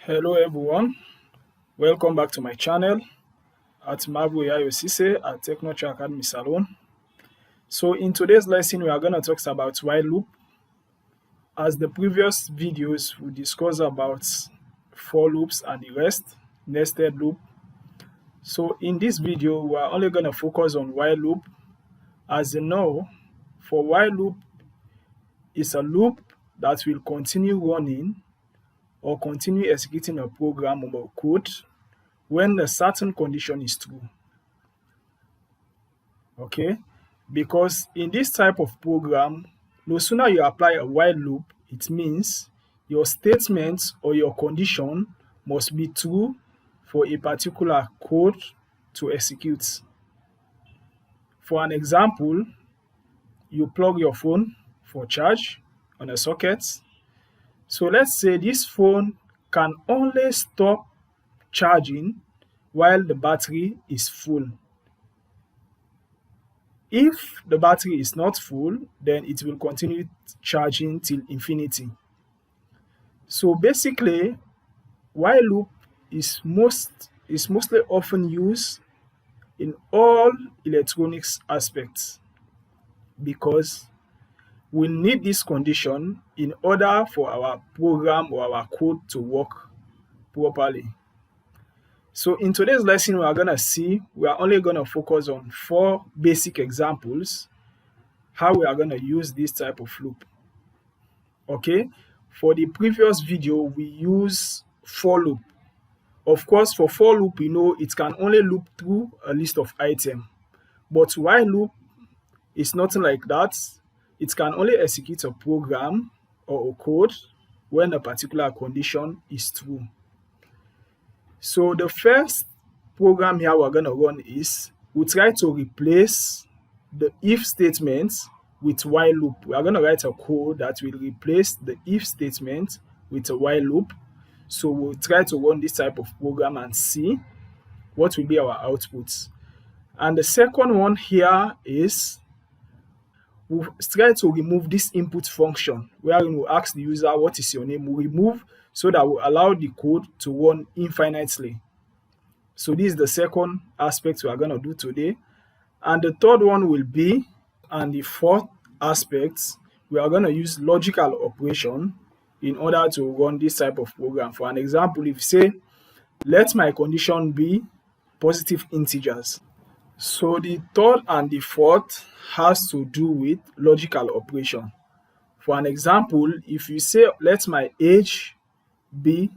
Hello everyone, welcome back to my channel at Mabu Yayosise at Technology Academy Salon. So in today's lesson we are going to talk about while loop. As the previous videos we discussed about for loops and the rest, nested loop. So in this video we are only going to focus on while loop. As you know, for while loop is a loop that will continue running or continue executing a program or code when a certain condition is true. Okay, because in this type of program, no sooner you apply a while loop, it means your statement or your condition must be true for a particular code to execute. For an example, you plug your phone for charge on a socket. So let's say this phone can only stop charging while the battery is full. If the battery is not full, then it will continue charging till infinity. So basically, while loop is mostly often used in all electronics aspects because we need this condition in order for our program or our code to work properly. So in today's lesson, we are only going to focus on 4 basic examples how we are going to use this type of loop. Okay, for the previous video we use for loop. Of course, for for loop it can only loop through a list of items, but while loop is nothing like that. It can only execute a program or a code when a particular condition is true. So the first program here we're going to run is we try to replace the if statement with while loop. We are going to write a code that will replace the if statement with a while loop. So we'll try to run this type of program and see what will be our outputs. And the second one here is we'll try to remove this input function where we will ask the user what is your name. We'll remove so that will allow the code to run infinitely. So this is the second aspect we are going to do today. And the third one will be, and the fourth aspect, we are going to use logical operation in order to run this type of program. For an example, if you say, let my condition be positive integers. So the third and the fourth has to do with logical operation. For an example, if you say, let my age be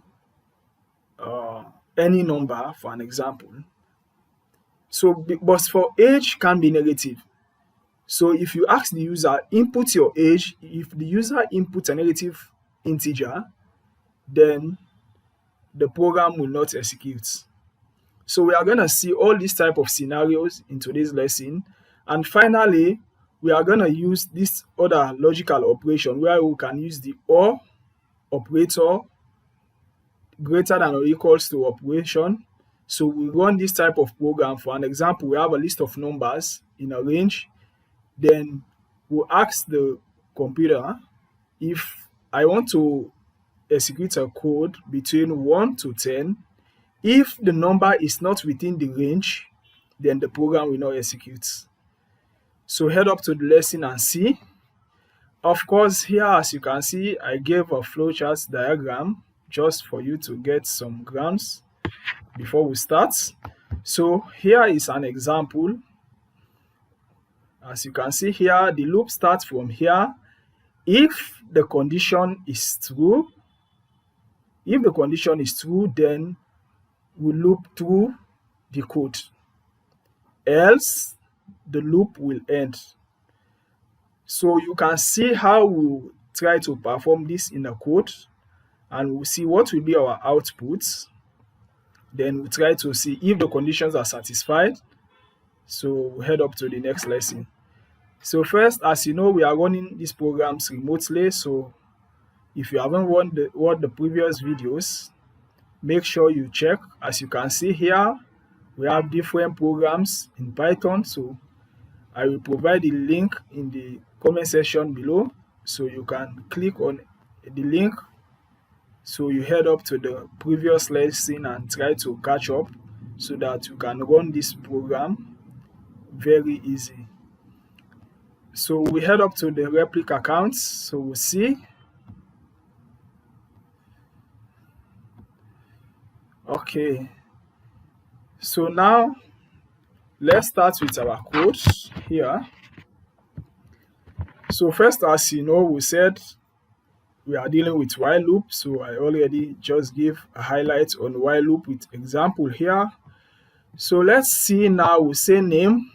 any number, for an example. So, but for age can be negative. So if you ask the user, input your age, if the user inputs a negative integer, then the program will not execute. So we are going to see all these type of scenarios in today's lesson. And finally, we are going to use this other logical operation where we can use the OR operator, greater than or equals to operation. So we run this type of program. For an example, we have a list of numbers in a range. Then we'll ask the computer if I want to execute a code between 1 to 10. If the number is not within the range, then the program will not execute. So head up to the lesson and see. Of course, here as you can see, I gave a flowchart diagram just for you to get some grounds before we start. So here is an example. As you can see here, the loop starts from here. If the condition is true, then we loop through the code. Else, the loop will end. So you can see how we'll try to perform this in the code, and we'll see what will be our outputs. Then we'll try to see if the conditions are satisfied. So we'll head up to the next lesson. So first, as you know, we are running these programs remotely. So if you haven't watched the previous videos, make sure you check. As you can see here, we have different programs in Python. So I will provide the link in the comment section below. So you can click on the link So you head up to the previous lesson and try to catch up so that you can run this program very easy. So we head up to the replica counts. So we'll see. Okay. So now let's start with our code here. So first, as you know, we said we are dealing with while loop. So I already just give a highlight on while loop with example here. So let's see now, we say name.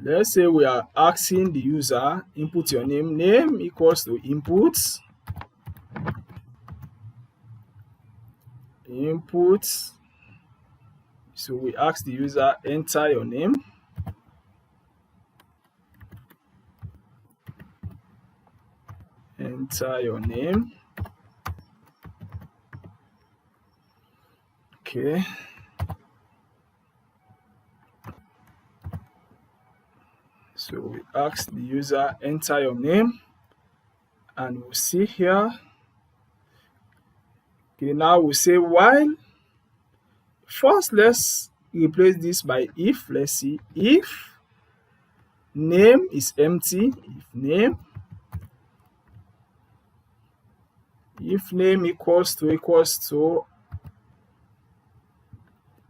Let's say we are asking the user input your name. Name equals to input. Input. So we ask the user enter your name. Enter your name. Okay. So we ask the user enter your name, and we'll see here. Okay, now we say while. First, let's replace this by if. Let's see if name is empty. If name equals to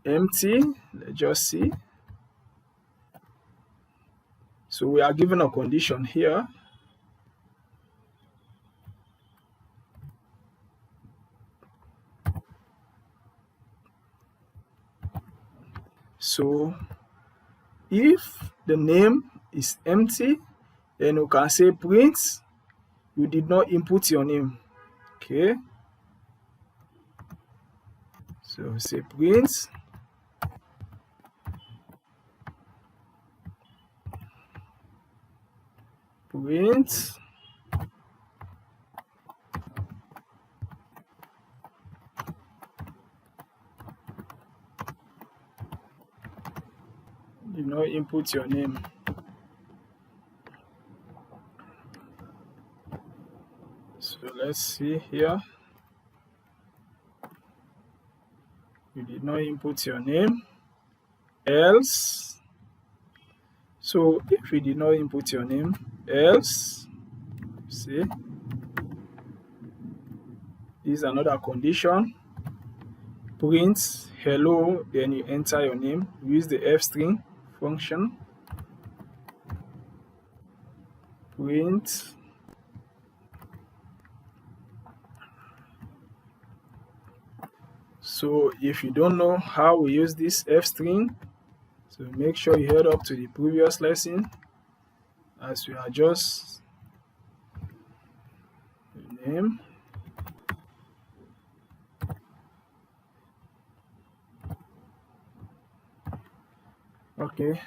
empty. Let's just see. So we are given a condition here. So if the name is empty, then we can say print you did not input your name. Okay. So say print did not input your name. So let's see here. You did not input your name. Else. So if you did not input your name, else, see, this is another condition. Print hello, then you enter your name. Use the f string function. Print so if you don't know how we use this f string, so make sure you head up to the previous lesson as we are just name. Okay,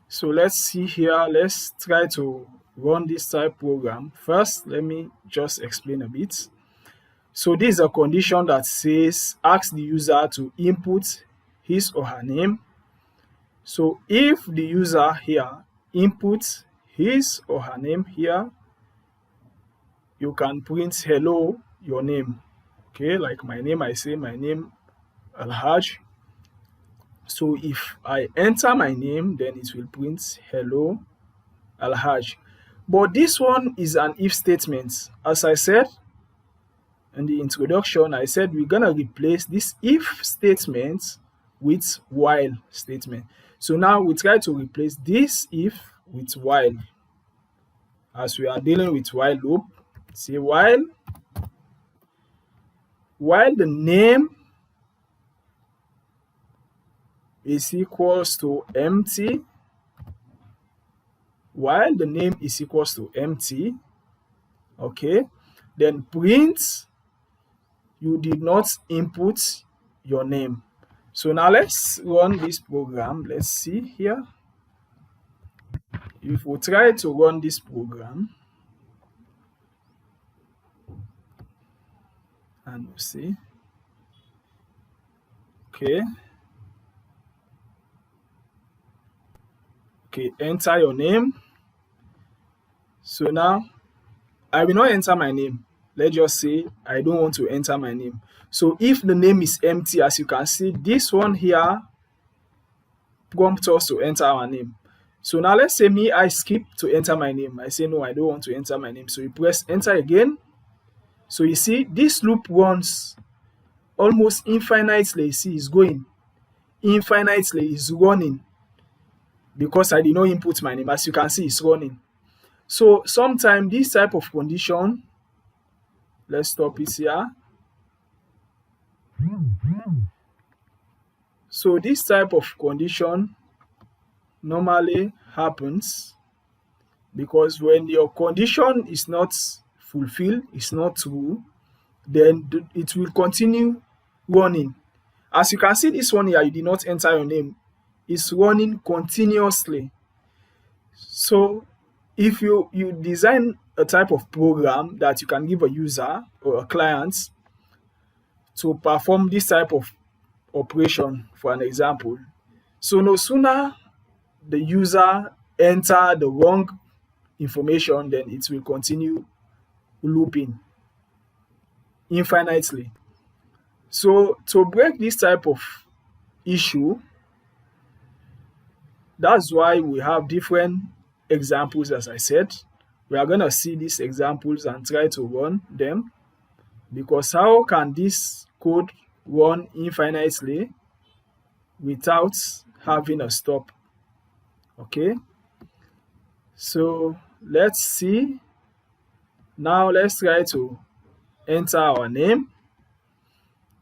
so let's see here. Let's try to run this type program. First, let me just explain a bit. So this is a condition that says ask the user to input his or her name. So if the user here inputs his or her name here, you can print hello, your name. Okay, like my name, I say my name Alhaj. So if I enter my name, then it will print hello Alhaj. But this one is an if statement. As I said in the introduction, I said we're gonna replace this if statement with while statement. So now we try to replace this if with while. As we are dealing with while loop, say while the name is equals to empty, while the name is equals to empty, okay, then print you did not input your name. So now let's run this program. Let's see here. If we try to run this program, and we'll see. Okay. Okay, enter your name. So now I will not enter my name. Let's just say I don't want to enter my name. So if the name is empty, as you can see, this one here prompt us to enter our name. So now let's say me, I skip to enter my name. I say, no, I don't want to enter my name. So you press enter again. So you see, this loop runs almost infinitely. You see, it's going infinitely, it's running because I did not input my name. As you can see, it's running. So sometimes this type of condition, let's stop it here. So this type of condition normally happens because when your condition is not fulfilled, it's not true, then it will continue running. As you can see, this one here, you did not enter your name. It's running continuously. So if you design a type of program that you can give a user or a client to perform this type of operation, for an example, so no sooner the user enter the wrong information, then it will continue looping infinitely. So to break this type of issue, that's why we have different examples. As I said, we are going to see these examples and try to run them, because how can this code run infinitely without having a stop? Okay, so let's see. Now let's try to enter our name.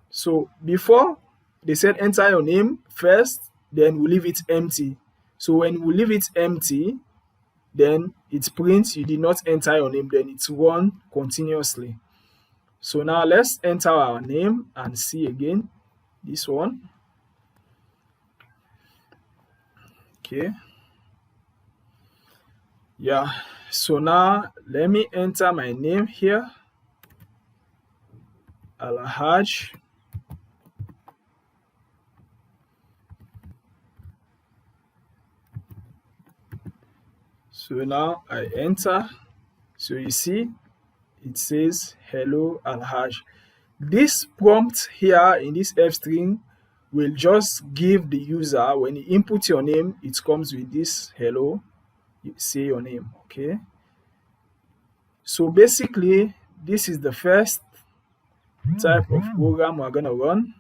So before, they said enter your name first, then we leave it empty. So when we leave it empty, then it prints you did not enter your name, then it's run continuously. So now let's enter our name and see again this one. Okay. Yeah. So now let me enter my name here. Alhaj. So now I enter. So you see, it says hello Alhaj. This prompt here in this F string will just give the user, when you input your name, it comes with this hello, you say your name. Okay. So basically, this is the first type of program we're gonna run.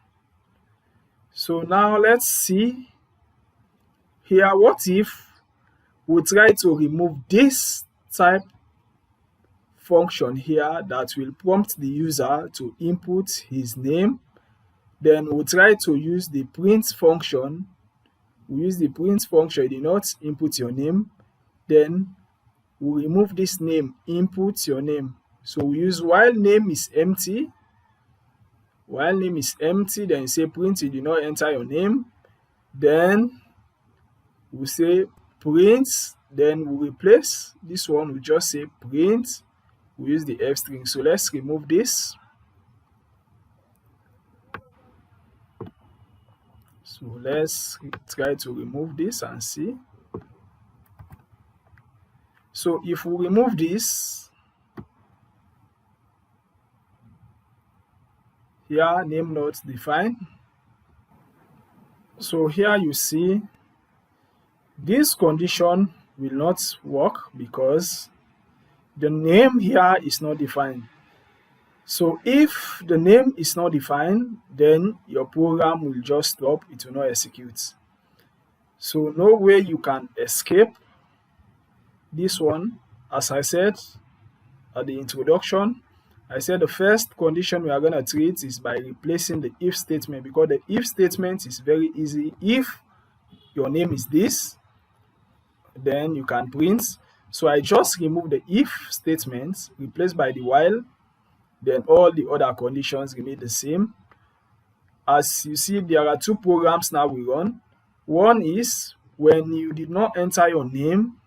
So now let's see here, what if we try to remove this type function here that will prompt the user to input his name. Then we'll try to use the print function. We use the print function, you did not input your name. Then we remove this name, input your name. So we use while name is empty. While name is empty, then you say print, you did not enter your name. Then we say print, then we replace this one, we just say print. We use the F string. So let's remove this. So let's try to remove this and see. So if we remove this, here name not defined. So here you see this condition will not work because the name here is not defined. So if the name is not defined, then your program will just stop, it will not execute. So no way you can escape this one. As I said at the introduction, I said the first condition we are going to treat is by replacing the if statement, because the if statement is very easy. If your name is this, then you can print. So I just remove the if statement, replaced by the while, then all the other conditions remain the same. As you see, there are two programs now we run. One is when you did not enter your name,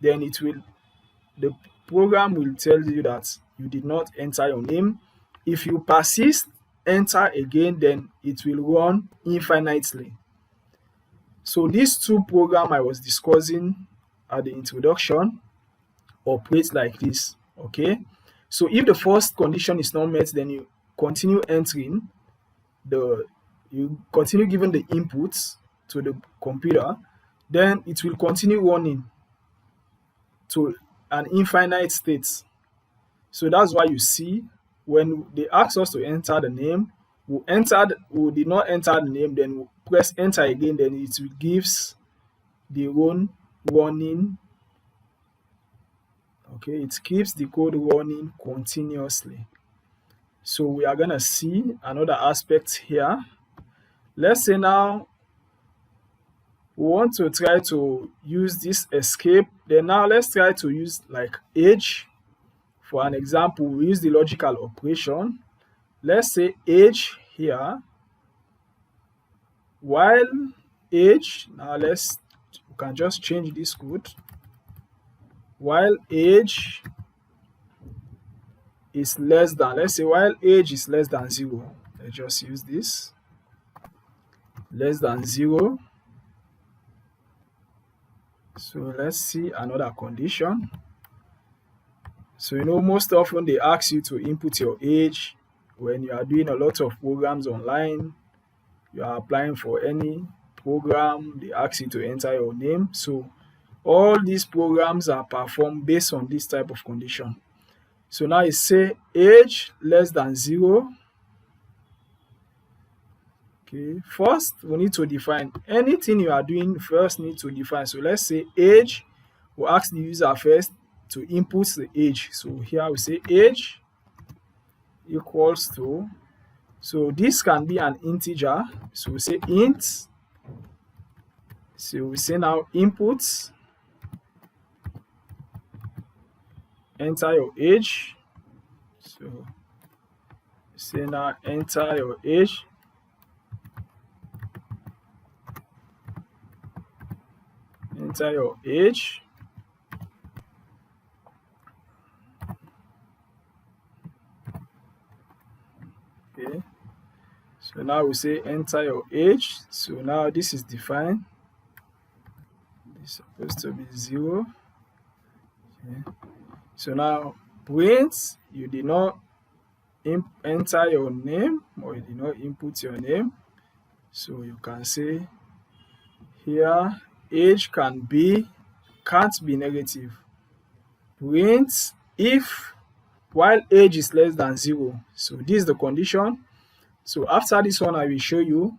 then the program will tell you that you did not enter your name. If you persist, enter again, then it will run infinitely. So these two programs I was discussing at the introduction, operate like this. Okay, so if the first condition is not met, then you continue entering the you continue giving the inputs to the computer, then it will continue running to an infinite state. So that's why you see when they ask us to enter the name, we did not enter the name, then we press enter again, then it will gives the run running. Okay, it keeps the code running continuously. So we are gonna see another aspect here. Let's say now we want to try to use this escape. Then now let's try to use like age. For an example, we use the logical operation. Let's say age here, while age, now we can just change this code. While age is less than, let's say while age is less than 0, let's just use this, less than 0. So let's see another condition. So most often they ask you to input your age when you are doing a lot of programs online. You are applying for any program, they ask you to enter your name. So all these programs are performed based on this type of condition. So now you say age less than 0. Okay, first we need to define anything you are doing. First need to define. So let's say age, we'll ask the user first to input the age. So here we say age equals to, so this can be an integer, so we say int. So we say now inputs, enter your age. So say now enter your age. Enter your age. Okay. So now we say enter your age. So now this is defined. It's supposed to be 0. Okay. So now print, you did not enter your name, or you did not input your name. So you can say here age can't be negative. Print if while age is less than 0. So this is the condition. So after this one, I will show you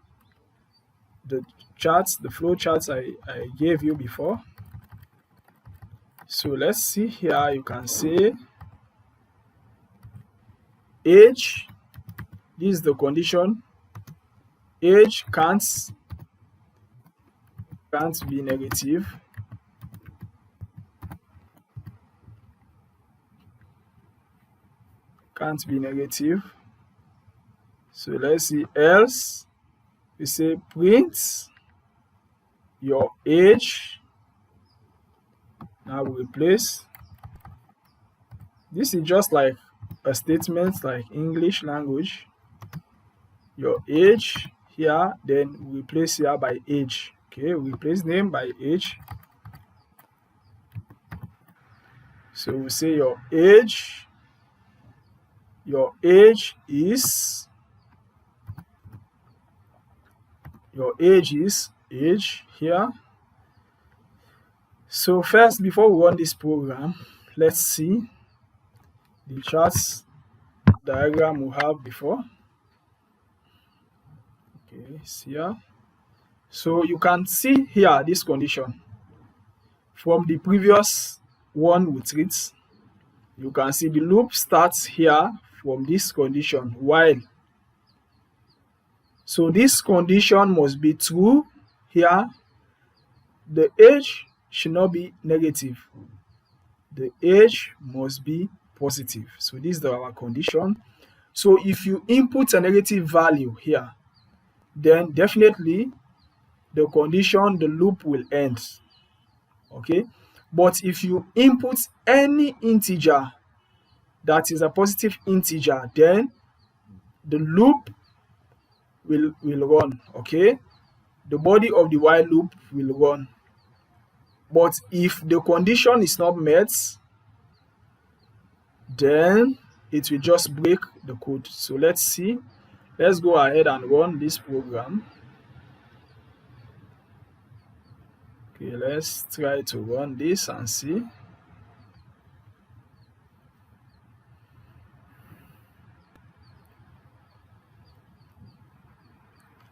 the charts, the flow charts I gave you before. So let's see here, you can say age, this is the condition, age can't be negative. Can't be negative. So let's see, else we say print your age. Now we replace, this is just like a statement like English language, your age here, then we replace here by age. Okay, we replace name by age. So we say your age is age here. So first, before we run this program, let's see the charts diagram we have before. Okay, see here. So you can see here this condition from the previous one we treat. You can see the loop starts here from this condition while. So this condition must be true here. The age should not be negative. The age must be positive. So this is our condition. So if you input a negative value here, then definitely the condition, the loop will end. Okay, but if you input any integer that is a positive integer, then the loop will run. Okay, the body of the while loop will run. But if the condition is not met, then it will just break the code. So let's see. Let's go ahead and run this program. Okay, let's try to run this and see.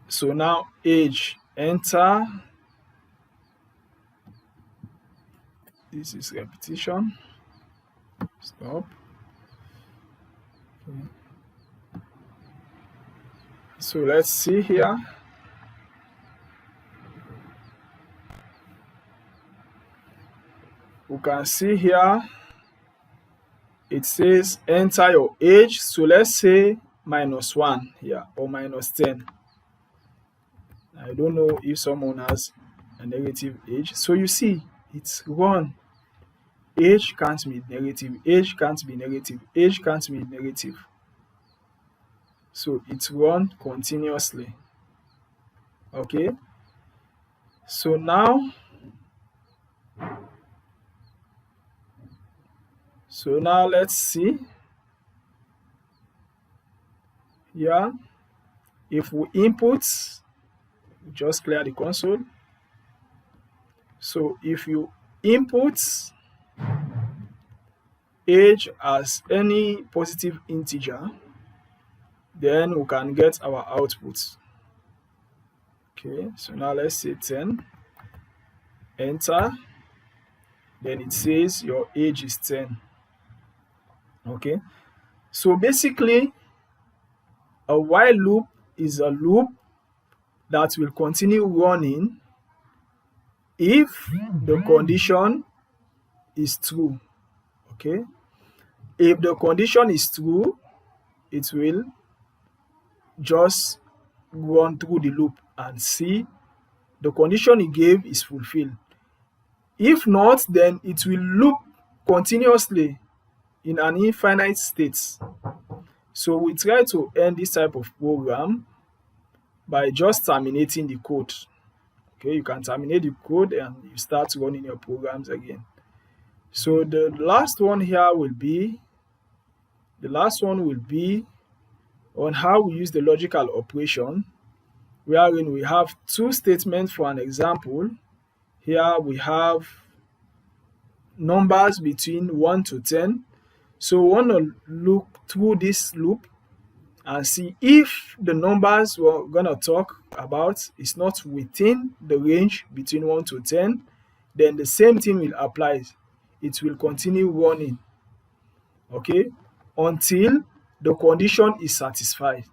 So now age, enter. This is repetition. Stop. Okay. So let's see here. We can see here it says enter your age. So let's say -1 here or -10. I don't know if someone has a negative age. So you see, it's run. Age can't be negative. Age can't be negative. Age can't be negative. So it's run continuously. Okay. So now, let's see. Yeah. If we input, just clear the console. So if you input age as any positive integer, then we can get our output. Okay, so now let's say 10. Enter. Then it says your age is 10. Okay, so basically, a while loop is a loop that will continue running if the condition is true. Okay, if the condition is true, it will just run through the loop and see the condition it gave is fulfilled. If not, then it will loop continuously in an infinite state. So we try to end this type of program by just terminating the code. Okay, you can terminate the code and you start running your programs again. So the last one will be on how we use the logical operation, wherein we have two statements for an example. Here we have numbers between 1 to 10. So we want to look through this loop and see if the numbers we're going to talk about is not within the range between 1 to 10, then the same thing will apply. It will continue running, okay, until the condition is satisfied.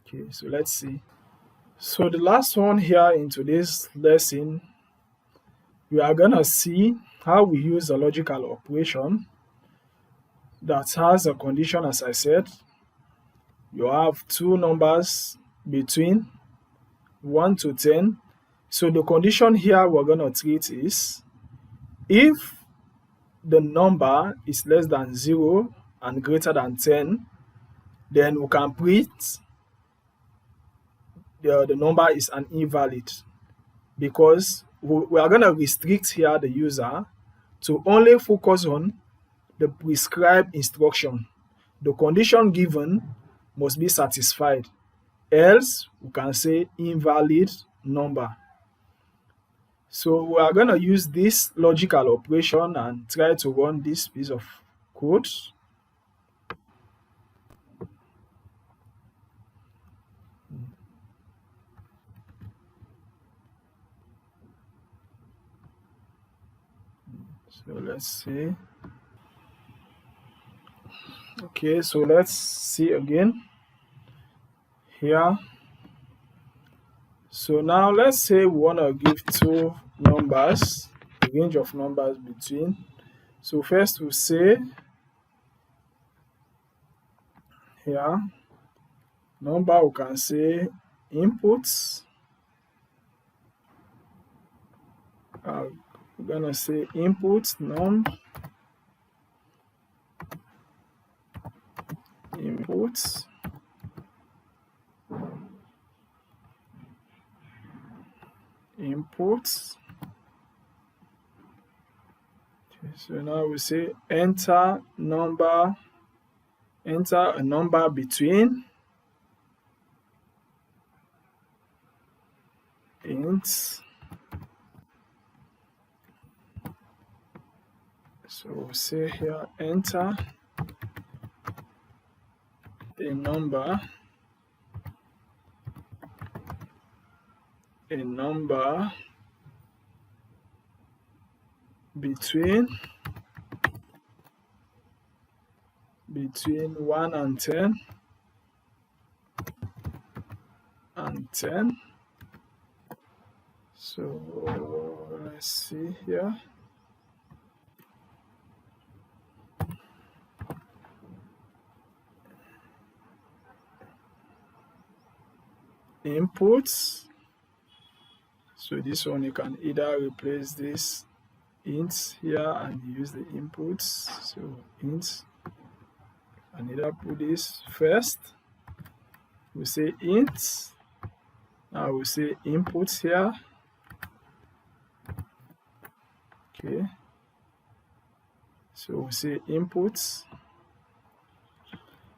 Okay, so let's see. So the last one here in today's lesson, we are going to see how we use a logical operation that has a condition. As I said, you have two numbers between 1 to 10. So the condition here we're going to treat is if the number is less than 0 and greater than 10, then we can print the number is an invalid, because we are going to restrict here the user to only focus on the prescribed instruction. The condition given must be satisfied, else we can say invalid number. So we are going to use this logical operation and try to run this piece of code. So let's see. Okay, so let's see again here. So now let's say we want to give two numbers, the range of numbers between. So first we'll say here, number we can say inputs. We're gonna say inputs num inputs inputs. Okay. So now we say enter a number between ints. So we'll say here enter a number between 1 and 10 and 10. So let's see here. Inputs. So this one you can either replace this int here and use the inputs. So int, and either put this first. We say int. Now we say inputs here. Okay. So we say inputs.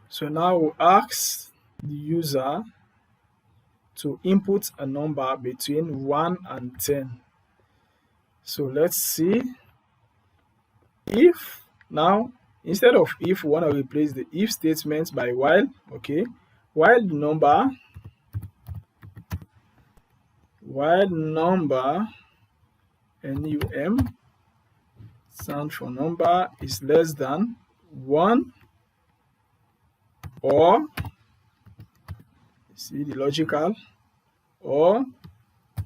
So now we ask the user to input a number between 1 and 10. So let's see if now instead of if we want to replace the if statement by while. Okay, while number num sound for number is less than 1 or see the logical or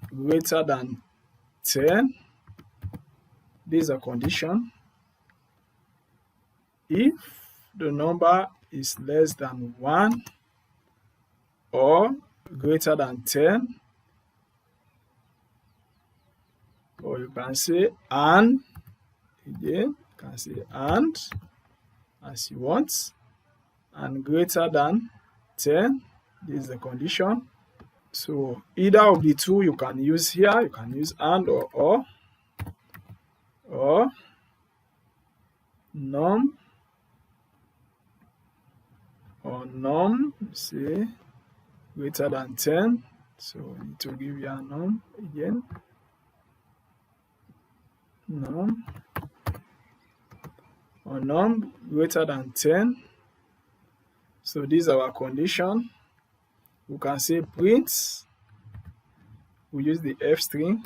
greater than 10. This is a condition. If the number is less than 1 or greater than 10, or you can say and, again, you can say and as you want, and greater than 10, this is the condition. So either of the two you can use here, you can use and or num say greater than 10. So we need to give you a num again. Num or num greater than 10. So this is our condition. We can say print. We use the f string.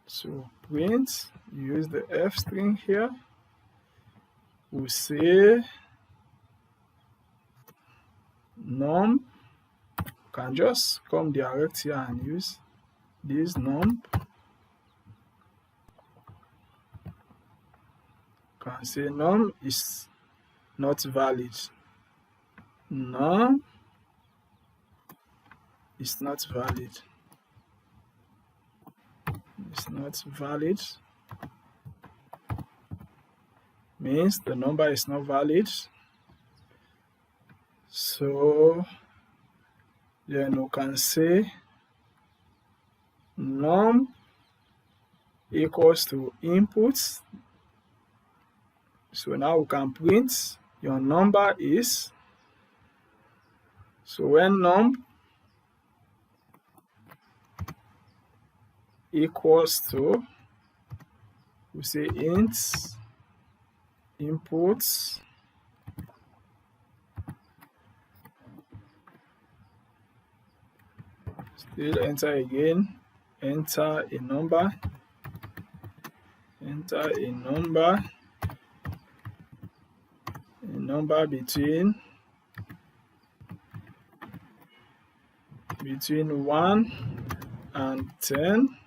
So print, use the f string here. We say num, can just come direct here and use this num. Can say num is not valid. Num is not valid. It's not valid means the number is not valid. So then we can say num equals to input. So now we can print your number is. So when num equals to, we say int inputs still enter again, enter a number between 1 and 10.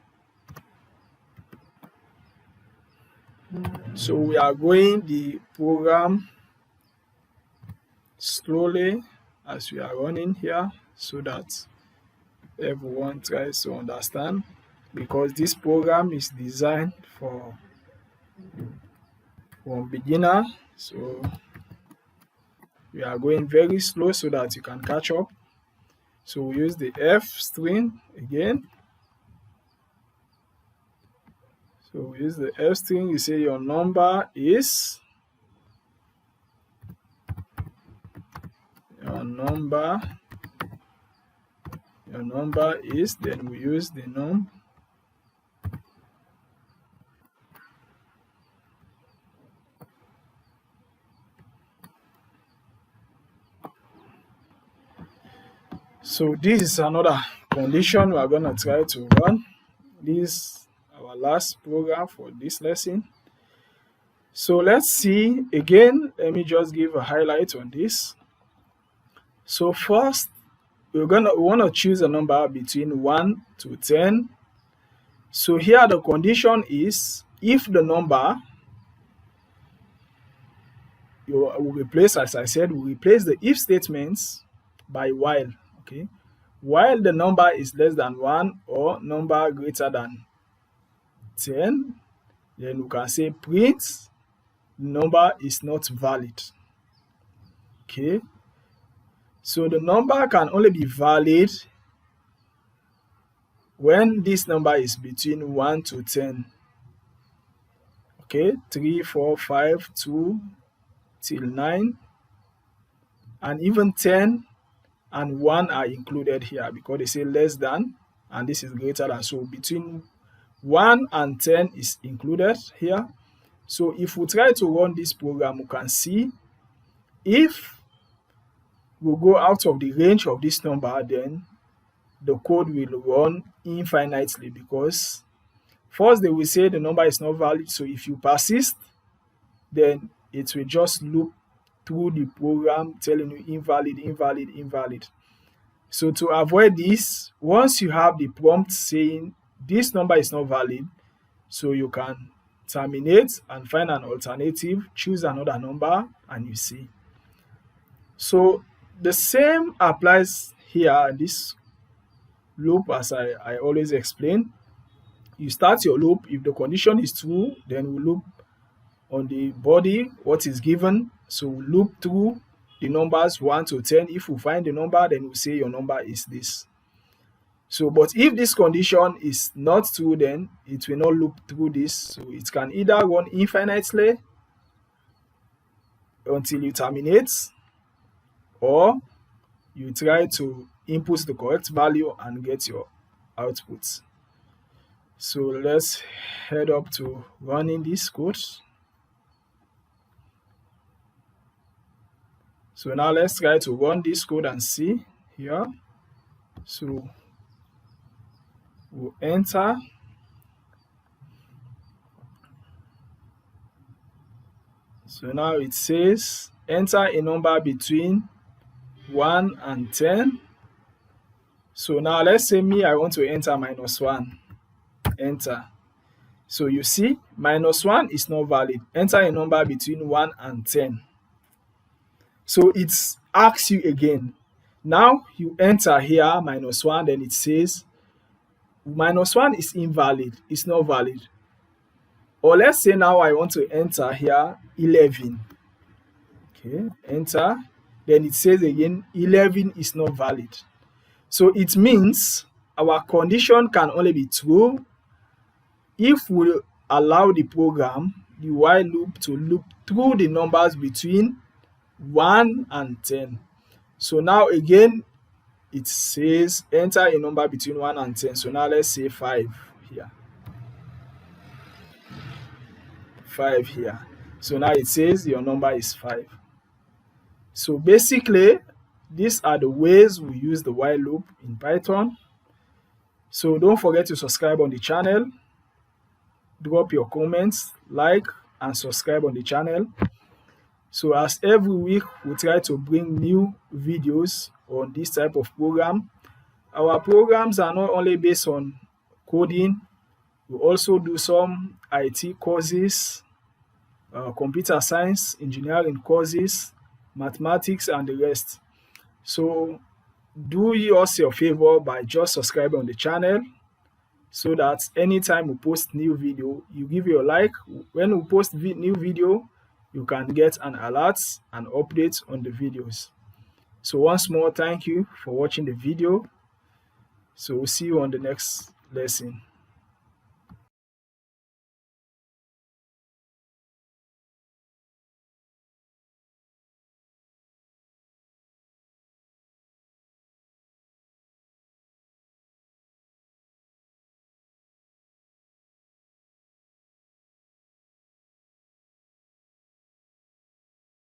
So we are going the program slowly as we are running here so that everyone tries to understand, because this program is designed for beginner. So we are going very slow so that you can catch up. So we use the f string again. So we use the F string. You say your number is your number is, then we use the num. So this is another condition we are going to try to run. This our last program for this lesson. So let's see again. Let me just give a highlight on this. So first, we want to choose a number between 1 to 10. So here the condition is if the number you will replace, as I said, we replace the if statements by while. Okay, while the number is less than 1 or number greater than 10, then we can say print number is not valid. Okay, so the number can only be valid when this number is between 1 to 10. Okay, 3, 4, 5, 2 till 9, and even 10 and 1 are included here because they say less than and this is greater than. So between 1 and 10 is included here. So if we try to run this program, we can see if we go out of the range of this number, then the code will run infinitely because first they will say the number is not valid. So if you persist, then it will just loop through the program telling you invalid, invalid, invalid. So to avoid this, once you have the prompt saying this number is not valid, so you can terminate and find an alternative, choose another number, and you see. So the same applies here in this loop as I always explain. You start your loop. If the condition is true, then we loop on the body what is given. So we loop through the numbers 1 to 10. If we find the number, then we say your number is this. So but if this condition is not true, then it will not loop through this. So it can either run infinitely until you terminate, or you try to input the correct value and get your output. So let's head up to running this code. So now let's try to run this code and see here. So we'll enter. So now it says enter a number between 1 and 10. So now let's say I want to enter -1. Enter. So you see -1 is not valid. Enter a number between 1 and 10. So it asks you again. Now you enter here -1, then it says -1 is invalid, it's not valid. Or let's say now I want to enter here 11. Okay, enter. Then it says again 11 is not valid. So it means our condition can only be true if we allow the program, the while loop, to loop through the numbers between 1 and 10. So now again it says enter a number between 1 and 10. So now let's say 5 here. 5 here. So now it says your number is 5. So basically, these are the ways we use the while loop in Python. So don't forget to subscribe on the channel, drop your comments, like, and subscribe on the channel. So as every week we try to bring new videos on this type of program. Our programs are not only based on coding, we also do some IT courses, computer science, engineering courses, mathematics, and the rest. So do us a favor by just subscribing on the channel so that anytime we post new video, you give your like. When we post new video, you can get an alert and updates on the videos. So once more, thank you for watching the video. So we'll see you on the next lesson.